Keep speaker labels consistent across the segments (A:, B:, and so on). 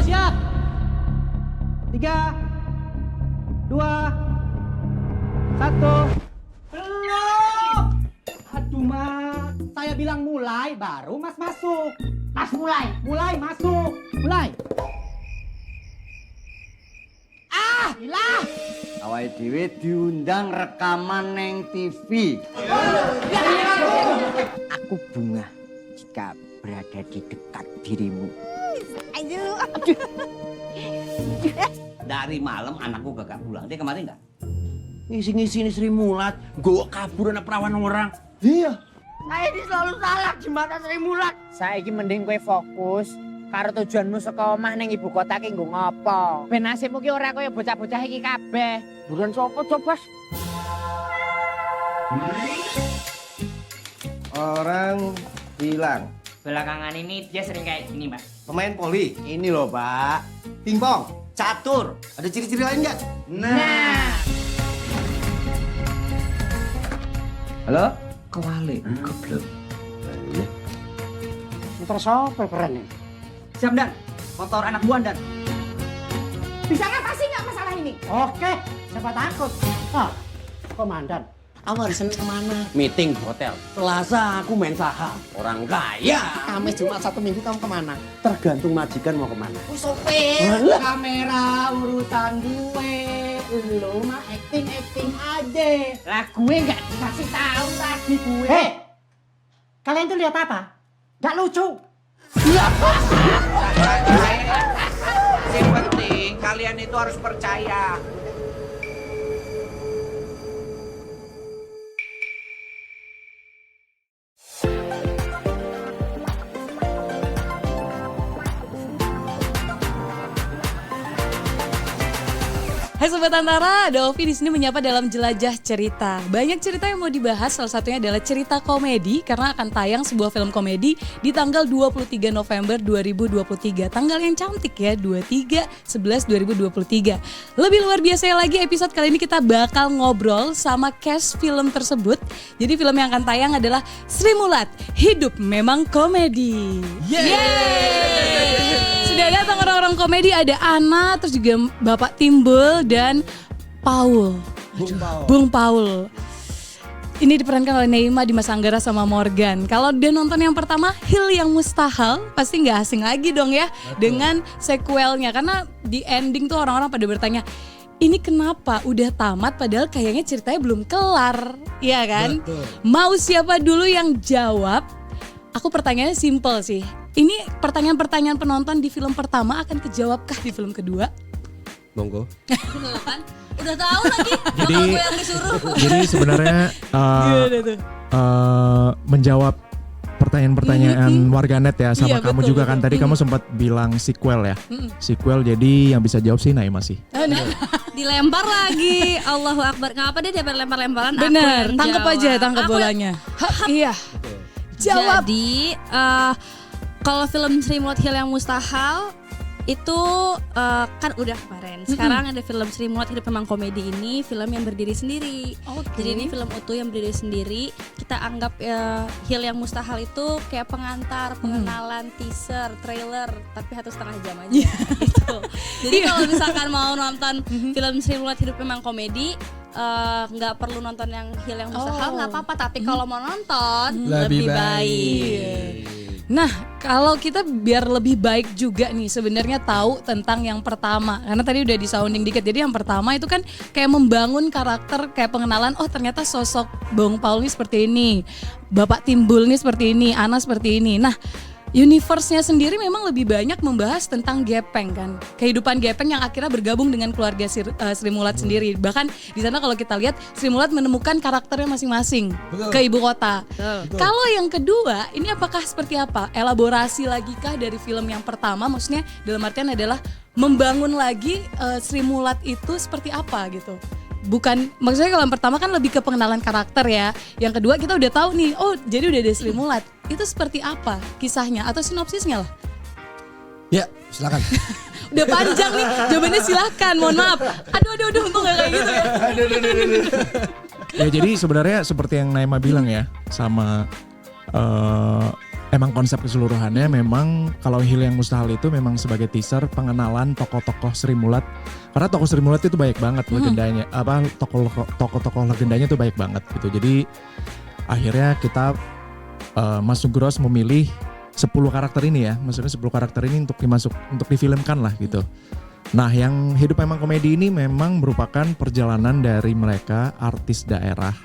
A: siap. 3, 2, 1. Belum. Aduh mas, saya bilang mulai baru mas masuk. Mas mulai masuk, mulai. Ah, hilang.
B: Awake dhewe diundang rekaman neng TV. Aku bunga jika berada di dekat dirimu.
C: Ayo.
D: Dari malam anakku gak pulang. Dia kemarin nggak?
B: Ngisi-ngisi ini Sri Mulat, gue kabur anak perawan orang.
D: Iya.
C: Saya ini selalu salah di mata Sri Mulat.
E: Saiki mending kowe fokus karo tujuanmu saka omah ning ibu kota ki nggo ngopo. Ben nasibmu ki ora kaya bocah-bocah iki kabeh.
B: Buruan sopo cobas?
F: Orang hilang.
E: Belakangan ini dia sering kayak gini, Mas.
F: Pemain poli. Ini loh, Pak. Pingpong. Catur. Ada ciri-ciri lain nggak?
E: Nah,
D: Halo? Kewalik. Goblok.
A: Motor siapa keren nih?
D: Siap Dan. Motor anak buah Dan.
C: Bisa ngatasi nggak masalah ini?
A: Oke, siapa takut? Ah, komandan.
F: Kamu hari Senin kemana?
B: Meeting di hotel.
F: Selasa aku main saham.
B: Orang kaya.
F: Kamis, Jumat, Sabtu, Minggu kamu kemana?
B: Tergantung majikan mau kemana.
C: Sopir.
A: Kamera urusan gue. Lu mah acting aja.
E: lah gue nggak dikasih tahu tadi gue.
A: Hei, kalian tuh lihat apa? Gak lucu.
G: Yang penting kalian itu harus percaya.
H: Hai Sobat Antara, ada Ovi di sini menyapa dalam Jelajah Cerita. Banyak cerita yang mau dibahas, salah satunya adalah cerita komedi karena akan tayang sebuah film komedi di tanggal 23 November 2023. Tanggal yang cantik ya, 23/11/2023. Lebih luar biasa lagi episode kali ini kita bakal ngobrol sama cast film tersebut. Jadi film yang akan tayang adalah Sri Mulat, Hidup Memang Komedi. Yeay! Sudah datang orang-orang komedi, ada Ana, terus juga Bapak Timbul dan Paul. Bung Paul. Ini diperankan oleh Neima, Dimas Anggara sama Morgan. Kalau dia nonton yang pertama, Hil yang Mustahil, pasti nggak asing lagi dong ya. Betul. Dengan sequelnya, karena di ending tuh orang-orang pada bertanya, ini kenapa udah tamat padahal kayaknya ceritanya belum kelar, ya kan? Betul. Mau siapa dulu yang jawab? Aku pertanyaannya simple sih. Ini pertanyaan-pertanyaan penonton di film pertama akan kejawabkah di film kedua?
F: Monggo.
H: Kan? Udah tahu lagi. Jadi gue yang disuruh.
I: Jadi sebenarnya menjawab pertanyaan-pertanyaan warganet ya sama kamu betul, juga betul. Kan tadi kamu sempat bilang sequel ya. Sequel, jadi yang bisa jawab sih Naima sih.
H: Dilempar lagi. Allahu Akbar. Ngapa dia tiap lempar-lemparan? Bener, tangkap aja bolanya. Iya. Jawab. Jadi kalau film Sri Mulat Hil yang Mustahil itu kan udah kemarin. Sekarang ada film Sri Mulat Hidup Memang Komedi, ini film yang berdiri sendiri. Jadi ini film utuh yang berdiri sendiri. Kita anggap Hil yang Mustahil itu kayak pengantar, pengenalan, teaser, trailer, tapi 1,5 jam aja gitu. Jadi kalau misalkan mau nonton film Sri Mulat Hidup Memang Komedi, nggak perlu nonton yang Hil yang Mustahil, nggak apa-apa. Tapi kalau mau nonton lebih baik. Nah, kalau kita biar lebih baik juga nih sebenarnya tahu tentang yang pertama. Karena tadi udah di sounding dikit. Jadi yang pertama itu kan kayak membangun karakter, kayak pengenalan, oh ternyata sosok Bung Paul nih seperti ini, Bapak Timbul nih seperti ini, Ana seperti ini. Nah, universe-nya sendiri memang lebih banyak membahas tentang gepeng kan. Kehidupan gepeng yang akhirnya bergabung dengan keluarga Sri Mulat sendiri. Bahkan di sana kalau kita lihat Sri Mulat menemukan karakternya masing-masing ke ibu kota. Kalau yang kedua, ini apakah seperti apa? Elaborasi lagi kah dari film yang pertama? Maksudnya dalam artian adalah membangun lagi Sri Mulat itu seperti apa gitu. Bukan, maksudnya kalau yang pertama kan lebih ke pengenalan karakter ya. Yang kedua kita udah tahu nih, oh jadi udah ada Sri Mulat. Itu seperti apa kisahnya atau sinopsisnya lah?
F: Ya, silakan.
H: Udah panjang nih, jawabannya silakan. Mohon maaf. Aduh, untung gak kayak gitu ya.
I: Ya jadi sebenarnya seperti yang Naima bilang ya, sama emang konsep keseluruhannya memang kalau Hil yang Mustahil itu memang sebagai teaser pengenalan tokoh-tokoh Sri Mulat. Karena tokoh Sri Mulat itu banyak banget legendanya, tokoh-tokoh legendanya itu banyak banget gitu. Jadi akhirnya kita Mas Nugros memilih 10 karakter ini ya, maksudnya 10 karakter ini untuk difilmkan lah gitu. Nah, yang Hidup Memang Komedi ini memang merupakan perjalanan dari mereka artis daerah,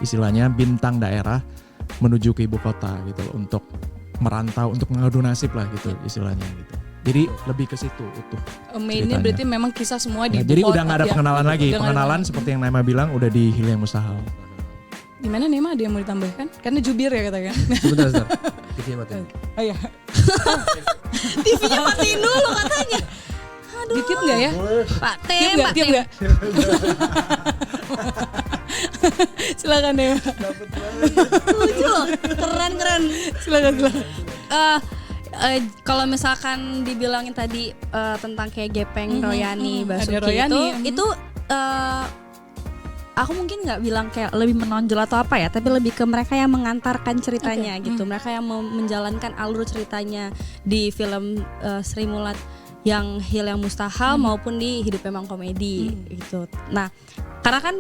I: istilahnya bintang daerah menuju ke ibu kota gitu loh, untuk merantau, untuk mengadu nasib lah gitu istilahnya gitu. Jadi lebih ke situ utuh.
H: Mainnya berarti memang kisah semua di ibu
I: jadi
H: kota.
I: udah gak ada pengenalan lagi,
H: Udah
I: pengenalan seperti yang Naima bilang udah di Hil yang Mustahil.
H: Gimana Nema, ada yang mau ditambahkan? Karena jubir ya katanya.
F: Sebentar. TV matiin.
H: Oh iya. TV-nya matiin dulu katanya. Aduh. Ditiup gak ya? Pak Tem, Pak Tem. Silakan Nema. Lucu loh, keren. Silakan. Kalau misalkan dibilangin tadi tentang kayak Gepeng, Royani, Basuki itu aku mungkin nggak bilang kayak lebih menonjol atau apa ya, tapi lebih ke mereka yang mengantarkan ceritanya gitu. Mereka yang menjalankan alur ceritanya di film Sri Mulat yang Hil yang Mustahil maupun di Hidup Memang Komedi gitu. Nah, karena kan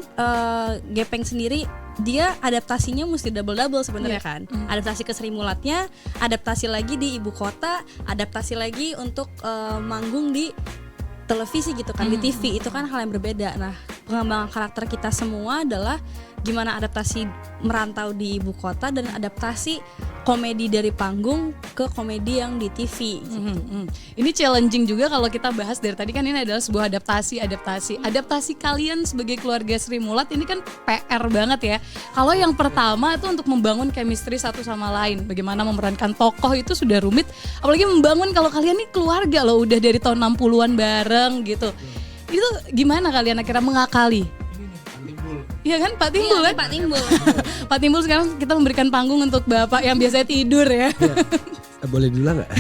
H: Gepeng sendiri dia adaptasinya mesti double sebenarnya kan. Adaptasi ke Sri Mulatnya, adaptasi lagi di ibu kota, adaptasi lagi untuk manggung di televisi gitu kan, di TV. Itu kan hal yang berbeda. Nah, pengembangan karakter kita semua adalah gimana adaptasi merantau di ibu kota dan adaptasi komedi dari panggung ke komedi yang di TV gitu. Ini challenging juga kalau kita bahas dari tadi kan, ini adalah sebuah adaptasi kalian sebagai keluarga Sri Mulat ini kan PR banget ya. Kalau yang pertama itu untuk membangun chemistry satu sama lain, bagaimana memerankan tokoh itu sudah rumit, apalagi membangun kalau kalian nih keluarga loh, udah dari tahun 60-an bareng gitu. Itu gimana kalian akhirnya mengakali? Iya kan Pak Timbul kan? Pak Timbul. Pak Timbul sekarang kita memberikan panggung untuk Bapak yang biasanya tidur ya.
F: Boleh dulu nggak?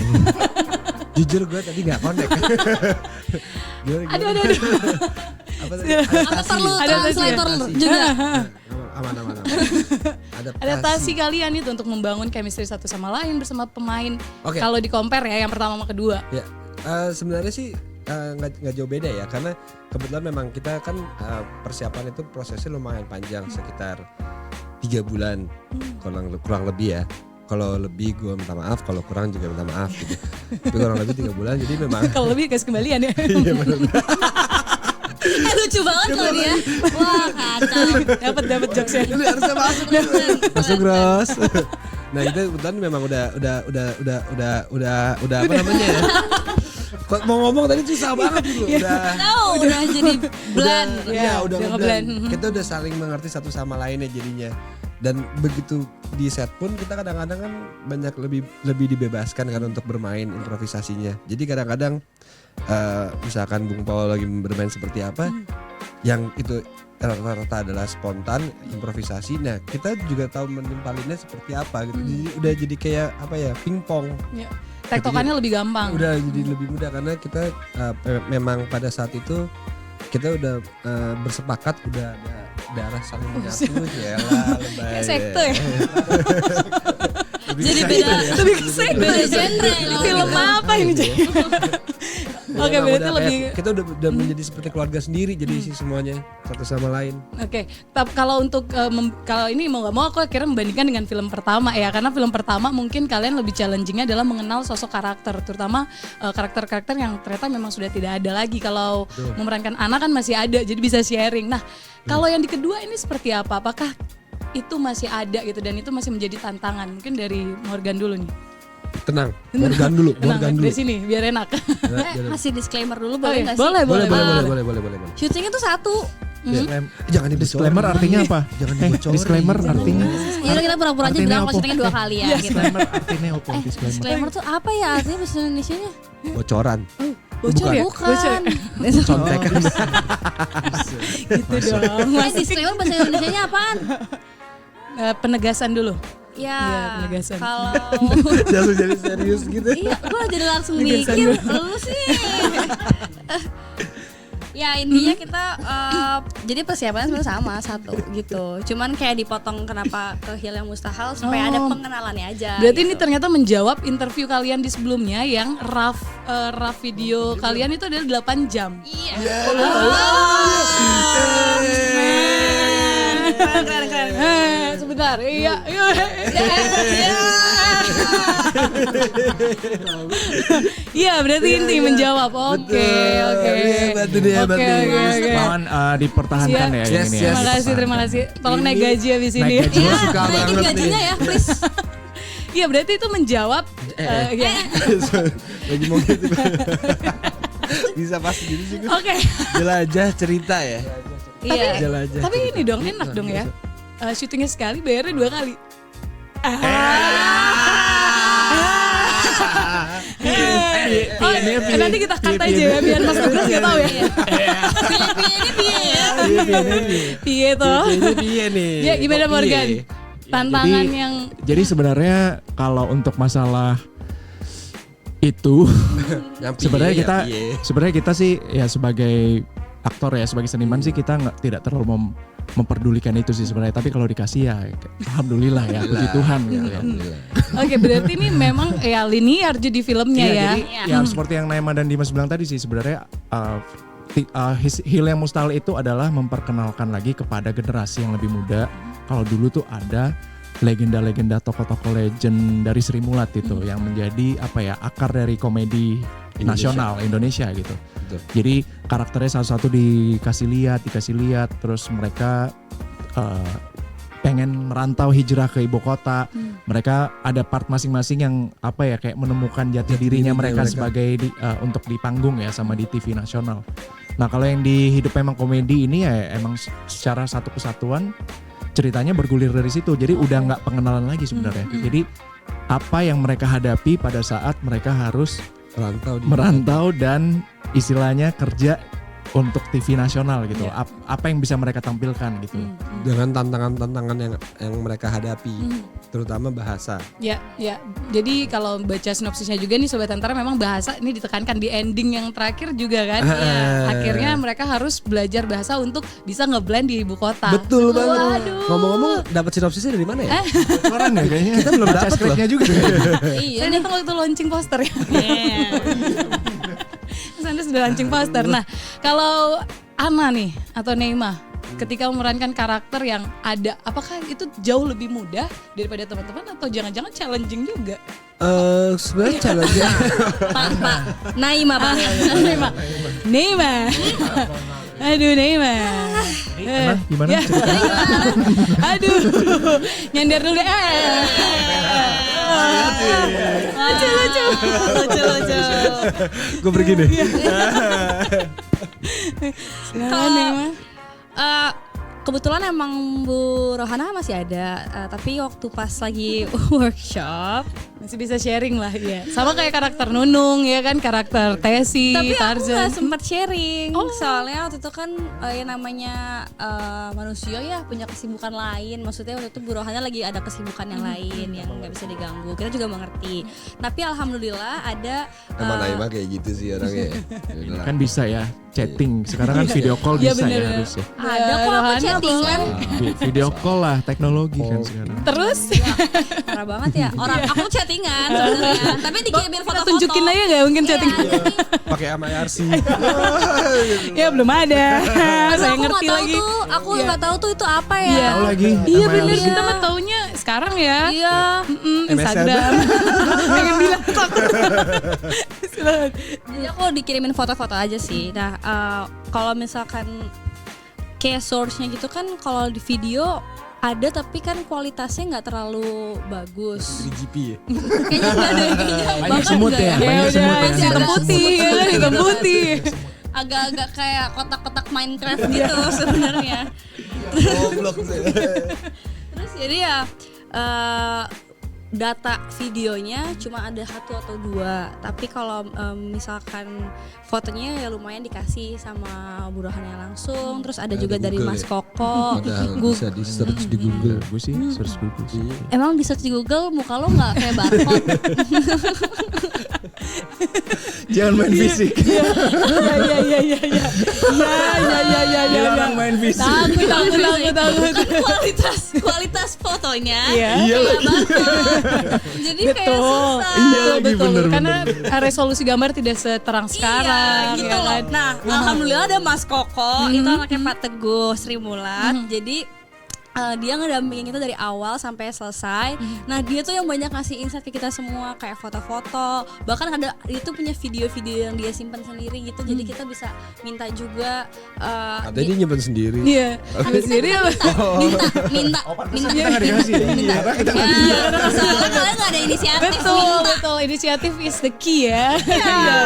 F: Jujur gue tadi nggak connect.
H: Aduh.
F: Apa
H: perlu translator juga?
F: Aman.
H: Adaptasi kalian itu untuk membangun chemistry satu sama lain bersama pemain.
F: Okay.
H: Kalau di compare ya yang pertama sama kedua.
F: Ya, sebenarnya sih nggak jauh beda ya, karena kebetulan memang kita kan persiapan itu prosesnya lumayan panjang, sekitar 3 bulan kurang lebih ya. Kalau lebih gue minta maaf, kalau kurang juga minta maaf gitu. Tapi kurang lebih 3 bulan, jadi memang
H: kalau lebih kasih kembalian ya.
F: Iya benar.
H: Lucu banget loh dia. Wah kacau. Dapat jokesnya.
F: Ini harusnya masuk Gros. Nah itu kebetulan memang udah apa namanya ya? Kok mau ngomong tadi susah banget gitu.
H: Udah jadi blend.
F: Udah ngeblend. Kita udah saling mengerti satu sama lainnya jadinya. Dan begitu di set pun kita kadang-kadang kan banyak lebih dibebaskan kan untuk bermain improvisasinya. Jadi kadang-kadang misalkan Bung Paul lagi bermain seperti apa, yang itu rata-rata adalah spontan improvisasi. Nah kita juga tahu menimpalinnya seperti apa gitu. Jadi udah jadi kayak apa ya, pingpong.
H: Tektokannya lebih gampang.
F: Udah jadi lebih mudah karena kita memang pada saat itu kita udah bersepakat, udah ada darah saling menyatu ya lah, lebay.
H: Sekte ya. Jadi beda, lebih ke sekte. Beda genre. Film apa ini? Oke, berarti lebih
F: kita udah menjadi seperti keluarga sendiri, jadi isi semuanya satu sama lain.
H: Oke, kalau untuk kalau ini mau nggak mau aku akhirnya membandingkan dengan film pertama ya, karena film pertama mungkin kalian lebih challengingnya adalah mengenal sosok karakter, terutama karakter-karakter yang ternyata memang sudah tidak ada lagi. Kalau memerankan anak kan masih ada, jadi bisa sharing. Nah, kalau yang di kedua ini seperti apa? Apakah itu masih ada gitu dan itu masih menjadi tantangan? Mungkin dari Morgan dulu nih.
F: Tenang, Morgan dulu.
H: Dari sini biar enak.
C: Masih disclaimer dulu boleh nggak sih?
F: Boleh.
C: Syutingnya tuh 1.
F: Jangan
I: Disclaimer artinya apa?
F: Jangan dibocorin.
I: Disclaimer artinya.
C: Ya udah kita pura-pura aja bilang kalau syutingnya 2 kali ya gitu.
I: Disclaimer artinya apa?
C: Disclaimer tuh apa ya artinya bahasa Indonesianya?
F: Bocoran.
H: Bocor ya?
C: Bukan.
F: Contekan.
H: Gitu dong.
C: Disclaimer bahasa Indonesianya apaan?
H: Penegasan dulu.
C: Ya,
H: penegasan.
C: Kalau
F: Jangan jadi serius gitu.
C: iya, gue jadi langsung mikir lu sih. Ya intinya kita jadi persiapannya sebenarnya sama satu gitu. Cuman kayak dipotong kenapa ke Hil yang Mustahil supaya ada pengenalannya aja.
H: Berarti
C: gitu.
H: ini ternyata menjawab interview kalian di sebelumnya yang rough video kalian itu adalah 8 jam.
C: Iya.
H: Keren. Sebentar. Iya. Iya, berarti inti menjawab. Oke.
F: Bantu dia.
I: Mohon dipertahankan ya yang ini.
H: Terima kasih. Tolong naik gaji habis ini.
I: Naik gaji.
F: Suka
C: Naikin
F: banget nih.
C: gajinya ya, please.
H: Iya, berarti itu menjawab. Ya.
F: Lagi mau gitu. Bisa pasti gitu sih.
H: Oke.
F: Jelajah cerita ya.
C: Iya.
F: Jelajah.
H: Tapi ini dong enak dong ya. Syutingnya sekali, bayarnya 2 kali. Nanti kita cut aja ya biar Mas Douglas nggak tahu ya. Piye toh?
F: Piye nih?
H: Ya gimana Morgan? Tantangan yang
I: Jadi sebenarnya kalau untuk masalah itu sebenarnya kita sih ya sebagai aktor ya, sebagai seniman sih kita tidak terlalu memperdulikan itu sih sebenarnya, tapi kalau dikasih ya alhamdulillah ya, puji Tuhan ya.
H: Oke, berarti ini memang ya linear jadi filmnya ya.
I: Jadi ya seperti yang Naima dan Dimas bilang tadi sih sebenarnya Hil yang Mustahil itu adalah memperkenalkan lagi kepada generasi yang lebih muda. Kalau dulu tuh ada legenda-legenda tokoh-tokoh legend dari Sri Mulat itu yang menjadi akar dari komedi nasional Indonesia gitu. Betul. Jadi karakternya satu-satu dikasih lihat, terus mereka pengen merantau hijrah ke ibu kota. Mereka ada part masing-masing yang kayak menemukan jati dirinya mereka sebagai untuk di panggung ya sama di TV nasional. Nah kalau yang di Hidup Memang Komedi ini ya emang secara satu kesatuan ceritanya bergulir dari situ. Jadi udah nggak pengenalan lagi sebenarnya. Jadi apa yang mereka hadapi pada saat mereka harus merantau dan istilahnya kerja untuk TV nasional gitu. Apa yang bisa mereka tampilkan gitu.
F: Dengan tantangan-tantangan yang mereka hadapi, terutama bahasa. Ya.
H: Jadi kalau baca sinopsisnya juga nih Sobat Antara, memang bahasa ini ditekankan di ending yang terakhir juga kan. Akhirnya mereka harus belajar bahasa untuk bisa ngeblend di ibu kota.
F: Betul banget. Ngomong-ngomong, dapat sinopsisnya dari mana ya?
I: Orang ya kayaknya.
F: Kita belum dapat
I: skripnya juga.
H: Iya. Saya datang waktu launching poster ya. Anda sudah launching poster. Nah, kalau Ana nih atau Naima ketika memerankan karakter yang ada, apakah itu jauh lebih mudah daripada teman-teman atau jangan-jangan challenging juga?
F: Sebenarnya challenging.
C: Pak. Naima, Pak.
H: Naima. Aduh Naima.
I: Gimana ceritanya?
H: Aduh. Nyender dulu deh. Lucu.
F: Gue pergi deh.
C: Kebetulan emang Bu Rohana masih ada, tapi waktu pas lagi workshop
H: masih bisa sharing lah ya. Sama kayak karakter Nunung ya kan, karakter Tesi,
C: tapi
H: Tarzan.
C: aku gak sempat sharing, soalnya waktu itu kan namanya manusia ya punya kesibukan lain. Maksudnya waktu itu Bu Rohana lagi ada kesibukan yang lain yang gak bisa diganggu. Kita juga mengerti. Tapi alhamdulillah ada
F: Sama Naima kayak gitu sih orangnya.
I: Kan bisa ya chatting. Sekarang kan video call bisa ya harusnya.
C: Ada kok aku chattingan.
I: Video call lah, teknologi kan sekarang.
H: Terus
C: Parah banget ya. Aku chattingan sebenarnya. Tapi dikirimin foto-foto.
H: tunjukin aja gak mungkin chatting.
F: Pakai MIRC.
H: Ya belum ada. Saya
C: Aku
H: ngerti
C: nggak tahu
H: lagi.
C: tuh, aku nggak tahu tuh itu apa ya.
I: Tahu lagi.
H: Iya
I: MIRC.
H: bener, kita mah taunya sekarang ya.
C: Iya.
H: Instagram. Pengen bilang silakan.
C: Jadi aku dikirimin foto-foto aja sih. Nah, kalau misalkan kayak source-nya gitu kan, kalau di video ada tapi kan kualitasnya nggak terlalu bagus.
F: 3GP ya?
C: Kayaknya nggak ada, kayaknya
I: Banyak semut ya, banyak semut ya.
H: Hitam putih, ya kan hitam putih.
C: Agak-agak kayak kotak-kotak Minecraft gitu sebenarnya.
F: Goblok sih.
C: Terus jadi ya data videonya cuma ada 1 atau 2, tapi kalau misalkan fotonya ya lumayan dikasih sama Bu Rohana langsung. Terus ada juga dari Mas Koko.
F: Padahal bisa di search di Google.
I: Gue sih search Google sih.
C: Emang di search di Google muka lo nggak kayak barcode?
I: Jangan main fisik.
H: Iya.
I: Dilarang main fisik.
H: Takut.
C: Kualitas fotonya
H: Iya.
C: bagus. Jadi kayak susah.
I: Iya lagi,
H: Betul.
I: bener.
H: Karena resolusi gambar tidak seterang sekarang.
C: Iya gitu
H: ya
C: loh.
H: kan?
C: Nah, alhamdulillah ada Mas Koko, itu anaknya Pak Teguh Sri Mulat. Jadi dia ngedampingin kita dari awal sampai selesai. Nah, dia tuh yang banyak ngasih insight ke kita semua, kayak foto-foto. Bahkan ada dia tuh punya video-video yang dia simpan sendiri gitu. Jadi kita bisa minta juga
F: Ada dia nyimpen sendiri.
H: Iya. Sendiri apa?
C: minta.
I: Kita nggak dikasih ya? Karena kita nggak
C: Iya, soalnya kalian nggak ada inisiatif minta.
H: Betul. Inisiatif is the key ya. Iya.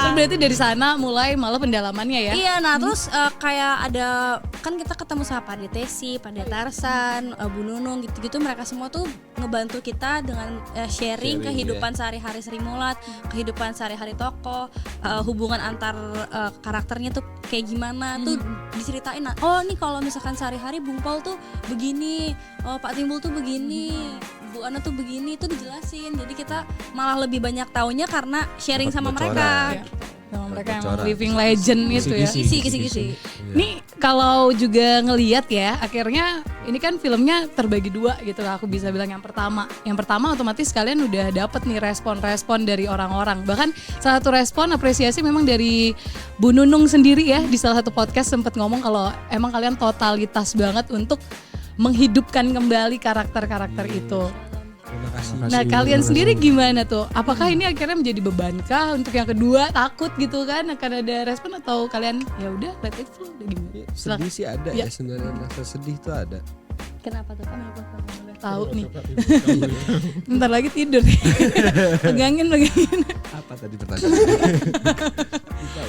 H: Terus berarti dari sana mulai malah pendalamannya ya.
C: Iya, nah terus kayak ada kan kita ketemu sama Pak Detesi, Pak Detarsan, Bu Nunung gitu-gitu, mereka semua tuh ngebantu kita dengan sharing kehidupan sehari-hari Sri Mulat, kehidupan sehari-hari tokoh, hubungan antar karakternya tuh kayak gimana tuh diceritain. Nah, oh nih kalau misalkan sehari-hari Bung Paul tuh begini, oh Pak Timbul tuh begini, Bu Ana tuh begini, itu dijelasin. Jadi kita malah lebih banyak taunya karena sharing sama mereka.
H: Sama mereka yang living legend itu ya.
C: Kisi.
H: Nih kalau juga ngelihat ya, akhirnya ini kan filmnya terbagi dua gitu lah, aku bisa bilang. Yang pertama otomatis kalian udah dapet nih respon-respon dari orang-orang. Bahkan salah satu respon apresiasi memang dari Bu Nunung sendiri ya, di salah satu podcast sempat ngomong kalau emang kalian totalitas banget untuk menghidupkan kembali karakter-karakter itu.
F: Terima kasih.
H: Nah kalian sendiri gimana tuh? Apakah ini akhirnya menjadi bebankah untuk yang kedua? Takut gitu kan akan ada respon, atau kalian ya udah let it flow, udah gimana?
F: Sedih sih ada ya sebenarnya, rasa sedih tuh ada.
C: Kenapa tuh?
H: Tahu nih. Bentar lagi tidur. Pegangin.
F: Apa tadi pertanyaan?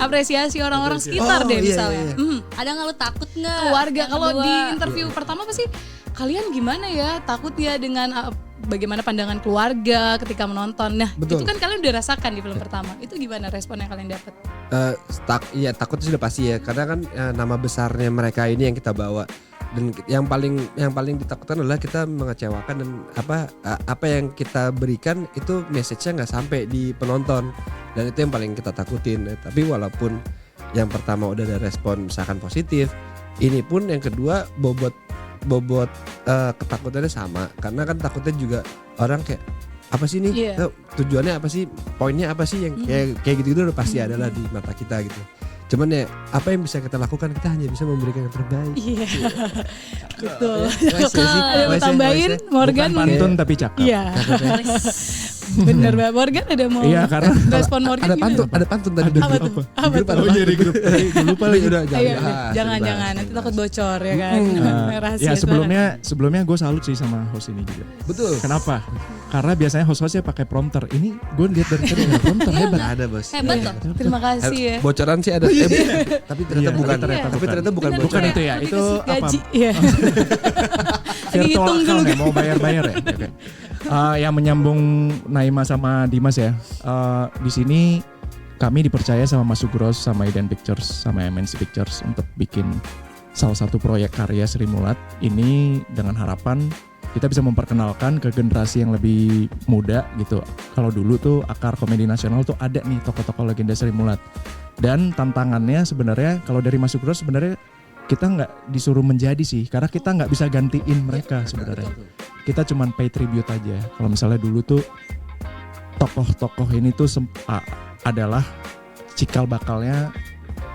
H: Apresiasi orang-orang sekitar deh misalnya.
C: Ada nggak lu takut nggak?
H: Keluarga.
C: Yang
H: Kalau
C: kedua?
H: di interview pertama pasti kalian gimana ya? Takut ya dengan bagaimana pandangan keluarga ketika menonton. Nah,
F: Betul.
H: itu kan kalian udah rasakan di film pertama. Itu gimana respon yang kalian dapat?
F: Takut sudah pasti ya, karena kan nama besarnya mereka ini yang kita bawa, dan yang paling ditakutkan adalah kita mengecewakan, dan apa yang kita berikan itu message-nya nggak sampai di penonton, dan itu yang paling kita takutin. Tapi walaupun yang pertama udah ada respon misalkan positif, ini pun yang kedua bobot ketakutannya sama, karena kan takutnya juga orang kayak apa sih nih, tujuannya apa sih, poinnya apa sih, yang kayak gitu-gitu udah pasti ada lah di mata kita gitu. Cuman ya apa yang bisa kita lakukan, kita hanya bisa memberikan yang terbaik.
H: Iya. Betul.
F: Ada
H: mau tambahin Morgan?
I: Bukan pantun tapi cakep.
H: Iya. Bener banget. Morgan ada mau respon Morgan gimana?
F: Ada pantun tadi.
H: Apa tuh? Apa tuh?
I: Jadi grup. Lupa lagi udah.
H: Jangan nanti takut bocor ya kan.
I: Ya sebelumnya gue salut sih sama host ini juga.
F: Betul.
I: Kenapa? Karena biasanya host-hostnya pakai prompter. Ini gue lihat dari tadi ada prompter, hebat.
F: Ada bos.
C: Hebat loh.
H: Terima kasih ya.
F: Bocoran sih ada. Tapi ternyata bukan. Tapi ternyata bukan
H: Bener,
F: bocoran.
I: Bukan itu ya. Itu apa?
H: Gaji. Iya.
I: Virtual account ya, mau bayar ya. Oke. Yang menyambung Naima sama Dimas ya. Di sini kami dipercaya sama Mas Sugros, sama Iden Pictures, sama MNC Pictures untuk bikin salah satu proyek karya Sri Mulat ini dengan harapan kita bisa memperkenalkan ke generasi yang lebih muda gitu. Kalau dulu tuh akar komedi nasional tuh ada nih tokoh-tokoh legenda Sri Mulat. Dan tantangannya sebenarnya kalau dari Mas Sugros sebenarnya kita nggak disuruh menjadi sih, karena kita nggak bisa gantiin mereka sebenarnya. Kita cuman pay tribute aja. Kalau misalnya dulu tuh tokoh-tokoh ini tuh adalah cikal bakalnya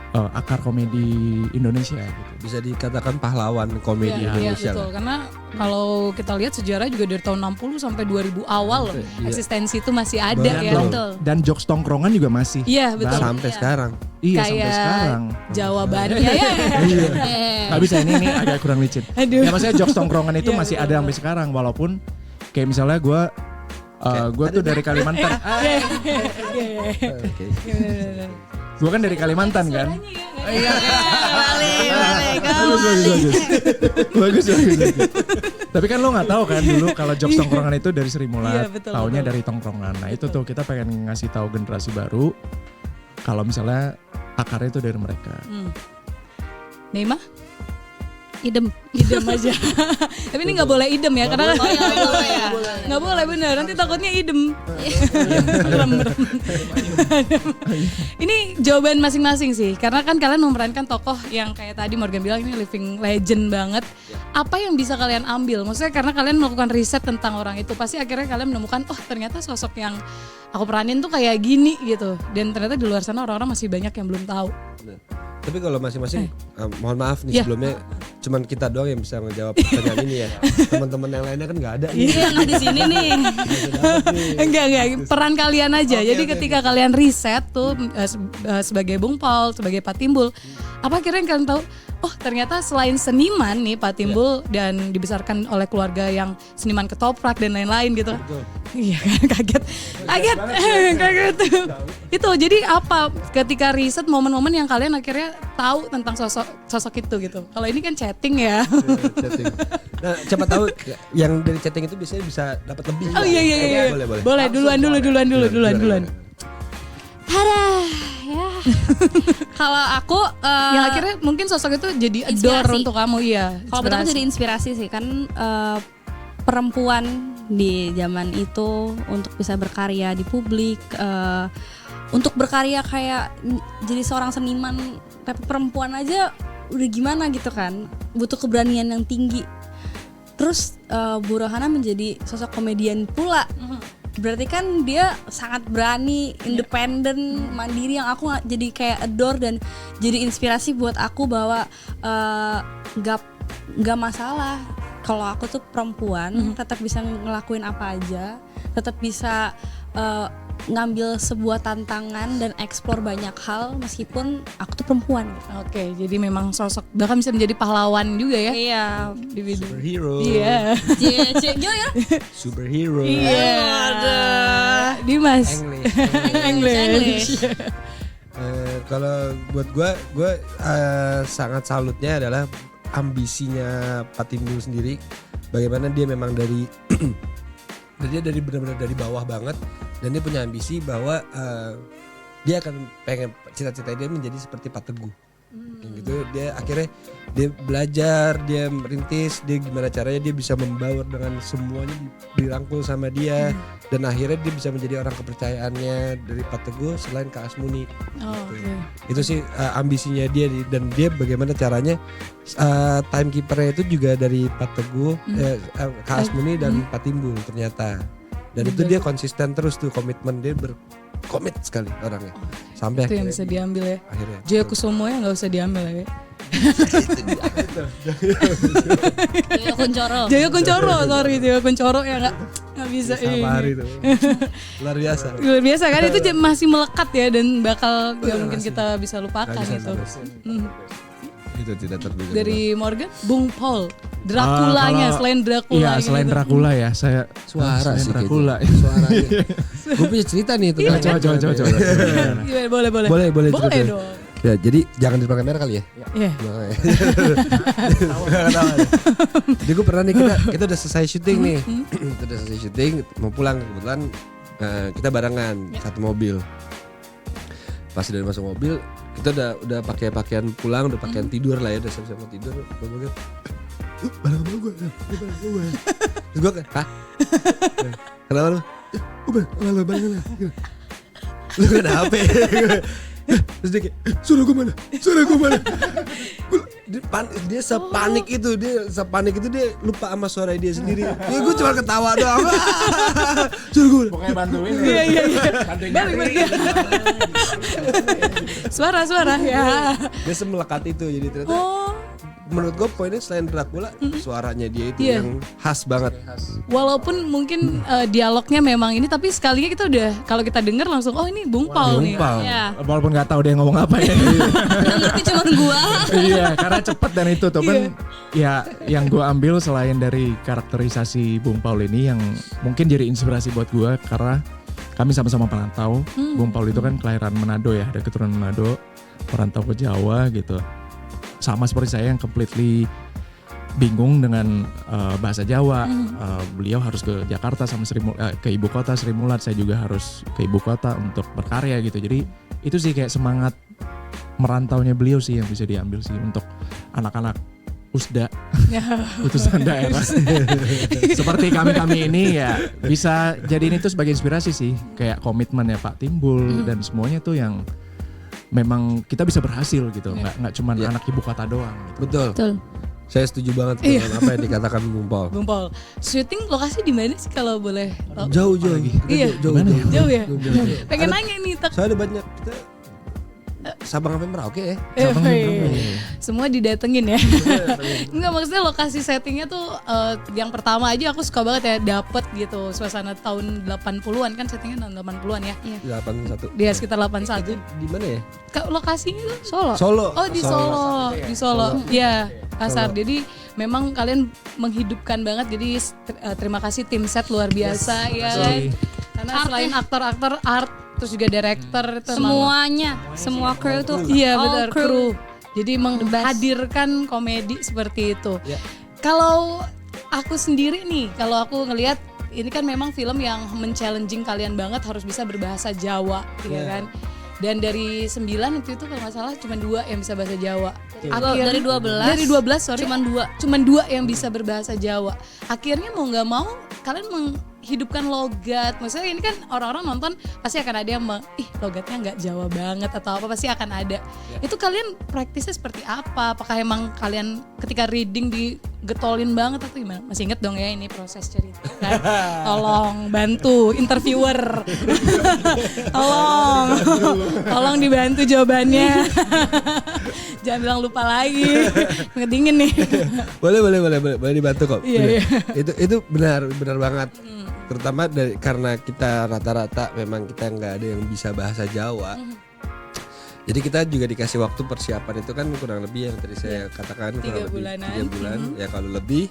I: akar komedi Indonesia gitu.
F: Bisa dikatakan pahlawan komedi Indonesia.
H: Iya betul, karena kalau kita lihat sejarah juga dari tahun 60 sampai 2000 awal loh, eksistensi itu masih ada ya. Betul.
I: Dan jokes tongkrongan juga masih.
H: Iya betul.
F: Sampai sekarang.
I: Iya
H: kayak
I: sampai sekarang.
H: Jawabannya ya.
I: Gak bisa, ini agak kurang licin.
H: Aduh.
I: Ya maksudnya jokes tongkrongan itu masih ada sampai sekarang, walaupun kayak misalnya gue tuh dari Kalimantan. Gue kan dari Kalimantan kan.
C: Iya.
I: Bagus. Tapi kan lo nggak tahu kan dulu kalau jokes tongkrongan itu dari Sri Mulat, taunya dari tongkrongan. Nah itu tuh kita pengen ngasih tahu generasi baru kalau misalnya akarnya itu dari mereka.
H: Neymar? idem aja. Tapi ini nggak boleh idem ya, karena nggak boleh bener. Nanti takutnya idem. Merem. Ini jawaban masing-masing sih, karena kan kalian memerankan tokoh yang kayak tadi Morgan bilang ini living legend banget. Apa yang bisa kalian ambil? Maksudnya karena kalian melakukan riset tentang orang itu, pasti akhirnya kalian menemukan, oh ternyata sosok yang aku peranin tuh kayak gini gitu. Dan ternyata di luar sana orang-orang masih banyak yang belum tahu.
F: Tapi kalau masing-masing, mohon maaf nih sebelumnya, cuman kita doang yang bisa menjawab pertanyaan ini ya. Teman-teman yang lainnya kan nggak ada.
H: Iya, nggak di sini nih. Enggak, peran kalian aja. Jadi ketika kalian riset tuh sebagai Bung Paul, sebagai Pak Timbul, apa kira-kira yang kalian tahu? Oh ternyata selain seniman nih Pak Timbul dan dibesarkan oleh keluarga yang seniman ketoprak dan lain-lain gitu. Iya kan, kaget tuh. Itu jadi apa ketika riset momen-momen yang kalian akhirnya tahu tentang sosok itu gitu. Kalau ini kan chatting ya.
F: Chatting. Nah, siapa tahu yang dari chatting itu biasanya bisa dapat lebih.
H: Oh iya. Boleh duluan. Hadah ya.
C: Kalau aku
H: yang akhirnya mungkin sosok itu jadi adore untuk kamu, iya.
C: Kalau buat aku jadi inspirasi sih kan, perempuan di zaman itu untuk bisa berkarya di publik, untuk berkarya kayak jadi seorang seniman tapi perempuan aja udah gimana gitu kan, butuh keberanian yang tinggi. Terus Bu Rohana menjadi sosok komedian pula. Berarti kan dia sangat berani, independen, mandiri, yang aku jadi kayak adore dan jadi inspirasi buat aku bahwa gak masalah kalau aku tuh perempuan, tetap bisa ngelakuin apa aja, tetap bisa ngambil sebuah tantangan dan eksplor banyak hal meskipun aku tuh perempuan.
H: Oke, jadi memang sosok bahkan bisa menjadi pahlawan juga ya.
C: Iya.
F: Superhero.
H: Iya.
C: Gimana?
F: Superhero.
H: Iya. Dimas. English.
F: Kalau buat gue sangat salutnya adalah ambisinya Pak Timbul sendiri. Bagaimana dia memang dari benar-benar dari bawah banget, dan dia punya ambisi bahwa dia akan pengen, cita-cita dia menjadi seperti Pak Teguh. Gitu, dia akhirnya dia belajar, dia merintis, dia gimana caranya dia bisa membaur dengan semuanya dirangkul sama dia, dan akhirnya dia bisa menjadi orang kepercayaannya dari Pak Teguh selain Kak Asmuni. Gitu. Itu sih ambisinya dia, dan dia bagaimana caranya timekeepernya itu juga dari Pak Teguh, Kak Asmuni dan Pak Timbul ternyata. Dan itu dia konsisten terus tuh, komitmen dia berkomit sekali orangnya. Sampai
H: itu yang bisa diambil ya.
F: Akhirnya.
H: Jaya Kusumo ya nggak usah diambil ya. Jaya Kuncoro ya nggak bisa.
F: Hari itu. Luar biasa.
H: Luar biasa kan, itu masih melekat ya dan bakal nggak mungkin kita bisa lupakan itu.
F: Itu tidak terduga.
H: Dari Morgan, Bung Paul, Draculanya, selain Dracula.
I: Iya, selain
H: gitu.
I: Dracula ya, saya
F: suara sih
I: Dracula.
F: Suaranya. Gue punya cerita nih tentang.
H: Coba. Boleh dong.
F: Ya, jadi jangan di depan kamera kali ya.
H: Iya.
F: Jadi gue pernah nih, kita udah selesai syuting nih. Kita udah selesai syuting, mau pulang, kebetulan kita barengan satu mobil. Pas udah masuk mobil, kita udah pakai pakaian pulang, udah pakaian tidur lah ya, udah siap-siap mau tidur. Gue barang sama gue. Terus gue hah? Kenapa lu? Lu barang lah. Lu kena HP. Terus dia kayak, suara gue mana? Dia sepanik itu, dia lupa sama suara dia sendiri. Ya gue cuma ketawa doang. Suara gue.
A: Pokoknya bantuin.
H: Iya. Balik. Suara ya.
F: Dia semelekat itu, jadi ternyata. Menurut gue poinnya selain Dracula, suaranya dia itu yang khas banget.
H: Walaupun mungkin dialognya memang ini, tapi sekalinya kita udah, kalau kita dengar langsung, oh ini Bung Paul nih.
C: Ya.
I: Walaupun nggak tahu dia ngomong apa ya.
C: Yang ngerti cuma gua.
I: Iya, karena cepet dan itu tuh kan. Ya, yang gue ambil selain dari karakterisasi Bung Paul ini yang mungkin jadi inspirasi buat gue, karena kami sama-sama perantau. Bung Paul itu kan kelahiran Manado ya, dari keturunan Manado, perantau ke Jawa gitu. Sama seperti saya yang completely bingung dengan bahasa Jawa. Beliau harus ke Jakarta sama ke ibu kota Sri Mulat, saya juga harus ke ibu kota untuk berkarya gitu. Jadi itu sih kayak semangat merantaunya beliau sih yang bisa diambil sih untuk anak-anak Usda, utusan daerah. Seperti kami ini ya bisa jadiin itu sebagai inspirasi sih, kayak komitmennya Pak Timbul dan semuanya tuh yang memang kita bisa berhasil gitu, nggak cuma anak ibu kota doang. Gitu.
F: Betul. Saya setuju banget dengan apa yang dikatakan Bung Paul.
H: Bung Paul, syuting lokasi di mana sih kalau boleh tahu?
F: Jauh lagi.
H: Iya. Jauh ya. Pengen nanya nih,
F: Saya ada banyak kita Sabang sampai Merauke ya.
H: Semua didatengin ya. Enggak, maksudnya lokasi settingnya tuh yang pertama aja aku suka banget ya, dapet gitu suasana tahun 80-an kan, settingnya tahun 80-an ya.
F: 81.
H: Dia sekitar 81.
F: Itu di mana ya?
H: Lokasinya tuh Solo. Oh di Solo. Di Solo. Iya, Pasar. Jadi memang kalian menghidupkan banget. Jadi terima kasih tim set luar biasa ya kan. Karena selain aktor-aktor, art, terus juga director,
C: semuanya, semua kru tuh,
H: iya benar, kru. Jadi menghadirkan komedi seperti itu. Kalau aku sendiri nih, kalau aku ngelihat ini kan memang film yang men-challenging kalian banget, harus bisa berbahasa Jawa, ya kan. Dan dari 9 itu kalau nggak salah cuma 2 yang bisa bahasa Jawa.
C: Dari 12
H: sorry.
C: Cuma
H: 2 yang bisa berbahasa Jawa. Akhirnya mau nggak mau kalian menghidupkan logat. Maksudnya ini kan orang-orang nonton pasti akan ada yang logatnya nggak Jawa banget atau apa, pasti akan ada. Itu kalian praktisnya seperti apa? Apakah emang kalian ketika reading digetolin banget atau gimana? Masih inget dong ya ini proses cerita kan? Tolong bantu interviewer. Tolong dibantu jawabannya. Jangan bilang lupa lagi. Ngedingin nih.
F: Boleh dibantu kok.
H: Iya.
F: Itu benar banget. Terutama karena kita rata-rata memang kita nggak ada yang bisa bahasa Jawa. Jadi kita juga dikasih waktu persiapan itu kan kurang lebih yang tadi saya katakan
H: 3 bulanan.
F: 3 bulan. Ya kalau lebih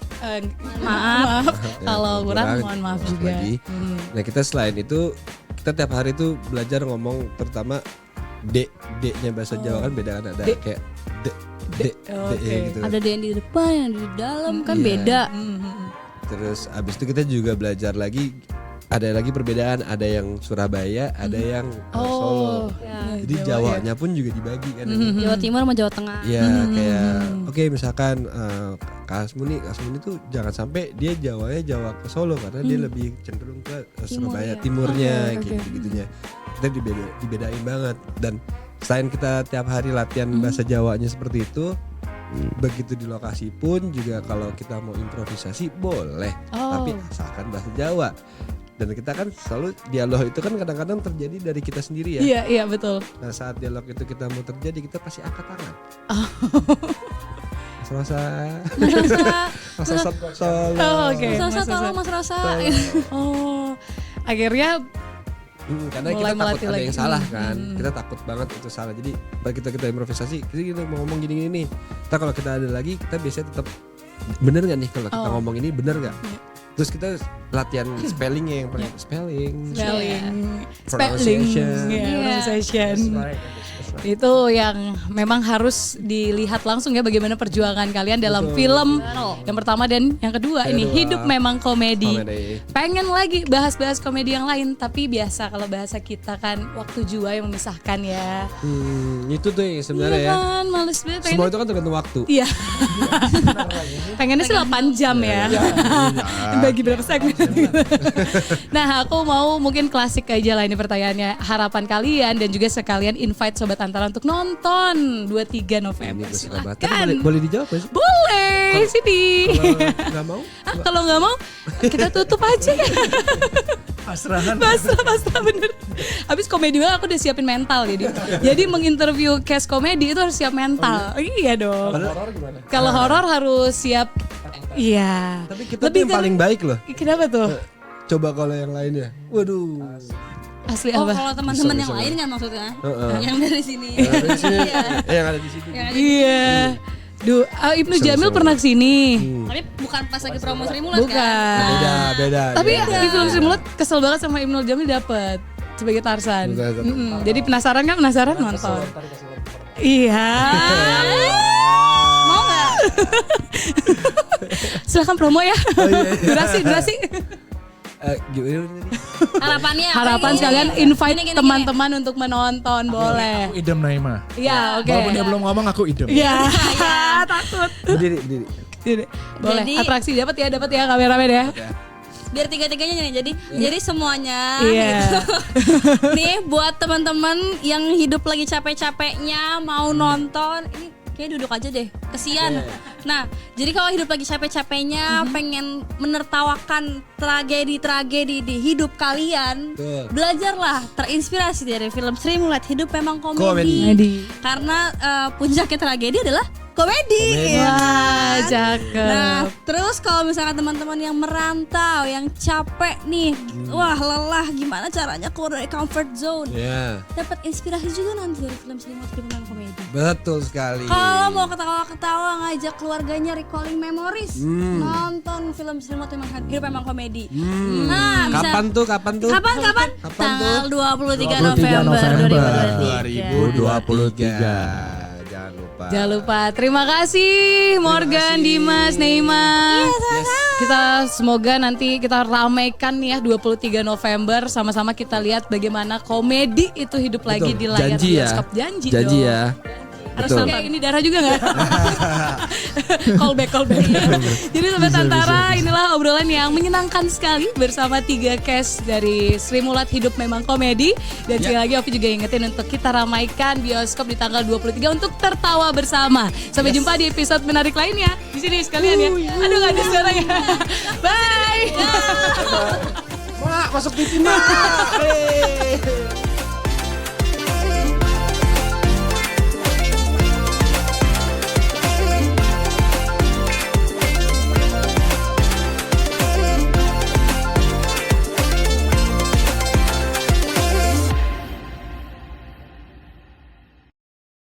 H: maaf.
F: Ya,
H: Kalau kurang mohon maaf juga.
F: Nah kita selain itu kita tiap hari tuh belajar ngomong, terutama D-nya bahasa Jawa kan beda kan, ada kayak D gitu.
C: Ada D yang di depan, yang di dalam kan beda.
F: Terus abis itu kita juga belajar lagi, ada lagi perbedaan, ada yang Surabaya, ada yang Solo. Jadi Jawanya pun juga dibagi kan.
C: Jawa Timur sama Jawa Tengah.
F: Iya kayak oke, misalkan Kak Asmuni tuh jangan sampai dia Jawanya Jawa ke Solo karena dia lebih cenderung ke Surabaya Timurnya gitu-gitunya. Kita dibedain banget. Dan selain kita tiap hari latihan bahasa Jawanya seperti itu, begitu di lokasi pun juga kalau kita mau improvisasi boleh, tapi asalkan bahasa Jawa. Dan kita kan selalu dialog itu kan kadang-kadang terjadi dari kita sendiri ya.
H: Iya betul.
F: Nah saat dialog itu kita mau terjadi, kita pasti angkat tangan. Mas Rosa. Akhirnya
H: mulai
F: karena kita takut
H: melatih
F: ada
H: lagi.
F: yang salah kan. Kita takut banget itu salah. Jadi begitu kita improvisasi, kita mau ngomong gini nih. Kita kalau kita ada lagi, kita biasanya tetap bener nggak nih kalau kita ngomong ini bener nggak? Terus kita latihan spellingnya yang spelling,
H: pronunciation. Itu yang memang harus dilihat langsung ya, bagaimana perjuangan kalian dalam film yang pertama dan yang kedua. Ini hidup memang komedi. Pengen lagi bahas-bahas komedi yang lain, tapi biasa kalau bahasa kita kan waktu jua yang memisahkan ya.
F: Itu tuh yang sebenarnya
H: ya. Kan, males banget.
F: Semua itu kan tergantung waktu.
H: Iya. Pengennya sih 8 jam ya. Bagi berapa segmen. Nah aku mau mungkin klasik aja lah ini pertanyaannya. Harapan kalian dan juga sekalian invite Sobat Antara untuk nonton 23 November. Silakan.
F: Boleh dijawab gak sih?
H: Boleh, sini.
F: Kalau nggak mau?
H: Kalau nggak mau, kita tutup aja ya.
F: Pasrah
H: bener. Habis komedi banget aku udah siapin mental jadi menginterview cast komedi itu harus siap mental. Iya dong. Kalau horor harus siap. Iya.
F: Tapi kita tuh yang paling baik loh.
H: Kenapa tuh?
F: Coba kalau yang lainnya. Waduh.
H: Asli apa?
C: Kalau teman-teman yang lain kan maksudnya? Yang dari sini.
F: Yang ada di sini.
H: Iya. Ibnu Jamil pernah kesini.
C: Tapi bukan pas lagi promo Sri Mulat kan?
H: Bukan.
F: Beda.
H: Tapi di film Sri Mulat kesel banget sama Ibnu Jamil dapet sebagai Tarzan. Jadi penasaran nonton. Iya.
C: Mau nggak?
H: Silakan promo ya. Durasi.
F: Gimana tadi?
H: Harapan sekalian invite teman-teman untuk menonton, boleh.
I: Aku idem Naima.
H: Iya, oke.
I: Walaupun dia belum ngomong aku idem.
H: Iya, takut.
F: Berdiri.
H: Boleh.
C: Jadi-
H: Atraksi dapat ya kameramen ya.
C: Biar tiga-tiganya nih. Jadi semuanya
H: Iya.
C: gitu. Nih buat teman-teman yang hidup lagi capek-capeknya mau nonton, ini kayak duduk aja deh. Kesian. Nah, jadi kalau hidup lagi capek-capeknya pengen menertawakan tragedi-tragedi di hidup kalian,
F: Betul.
C: belajarlah, terinspirasi dari film Sri Mulat Hidup Memang Komedi.
H: Komedi.
C: Karena puncaknya tragedi adalah komedi.
H: Wah, cakep.
C: Nah, terus kalau misalkan teman-teman yang merantau, yang capek nih, wah lelah, gimana caranya keluar dari comfort zone?
F: Ya,
C: Dapat inspirasi juga nanti dari film Sri Mulat Hidup Memang Komedi.
F: betul sekali.
C: Kalau mau ketawa-ketawa, ngajak keluarganya recalling memories, nonton film Sri Mulat Hidup Memang Komedi. Nah, bisa
F: Kapan tuh?
C: Kapan?
F: Kapan
C: Tanggal 23
I: 23
C: November
I: November
C: 2023.
F: Jangan lupa.
H: Terima kasih Morgan, Dimas, Neima. Kita semoga nanti kita ramaikan nih ya 23 November, sama-sama kita lihat bagaimana komedi itu hidup lagi di layar
F: Janji ya.
H: bioskop. Janji
F: Janji
H: dong.
F: ya.
H: Harus
F: Betul.
H: kayak ini darah juga nggak? callback. Jadi Sobat Antara, inilah obrolan yang menyenangkan sekali bersama 3 cast dari Sri Mulat Hidup Memang Komedi. Dan sekali lagi Ovi juga ingetin untuk kita ramaikan bioskop di tanggal 23 untuk tertawa bersama. Sampai jumpa di episode menarik lainnya. Di sini sekalian ya. Aduh nggak ada suaranya. Bye.
F: Mak, masuk TV mak.